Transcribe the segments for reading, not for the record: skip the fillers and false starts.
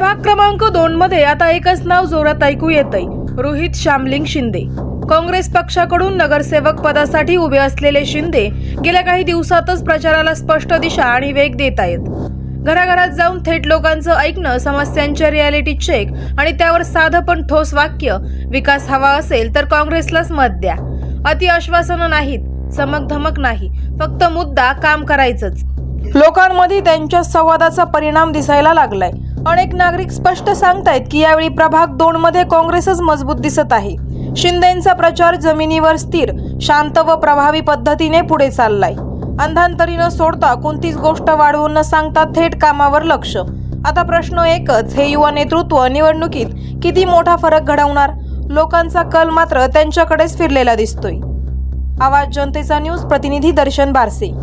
प्रभाग क्रमांक 2 मध्ये आता एकच नाव जोरात ऐकू येतंय, रोहित श्यामलिंग शिंदे। काँग्रेस पक्षाकडून नगरसेवक पदासाठी उभे असलेले शिंदे गेल्या काही दिवसातच प्रचाराला स्पष्ट दिशा आणि वेग देत आहेत। घराघरात जाऊन थेट लोकांचं ऐकणं, समस्यांचे रियालिटी चेक आणि त्यावर साधं पण ठोस वाक्य, विकास हवा असेल तर काँग्रेसलाच मत द्या। अति आश्वासनं नाहीत, चमकधमक नाही, फक्त मुद्दा काम करायचंच। लोकांमध्ये त्यांच्या संवादाचा परिणाम दिसायला लागलाय। अनेक नागरिक स्पष्ट सांगतायत की यावेळी प्रभाग 2 मध्ये काँग्रेसच मजबूत दिसत आहे। शिंदेंचा प्रचार जमिनीवर स्थिर, शांत व प्रभावी पद्धतीने पुढे चाललाय। अंधांतरी न सोडता, कोणतीच गोष्ट वाढवून न सांगता थेट कामावर लक्ष। आता प्रश्न एकच, हे युवा नेतृत्व निवडणुकीत किती मोठा फरक घडवणार? लोकांचा कल मात्र त्यांच्याकडेच फिरलेला दिसतोय। आवाज जनतेचा न्यूज प्रतिनिधी दर्शन बारसे।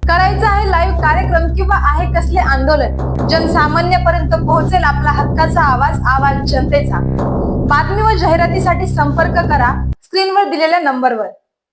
करायचं आहे लाईव्ह कार्यक्रम किंवा आहे कसले आंदोलन, जनसामान्यापर्यंत पोहोचेल आपला हक्काचा आवाज, आवाज जनतेचा। बातमी व जाहिरातीसाठी संपर्क करा स्क्रीनवर दिलेल्या नंबरवर।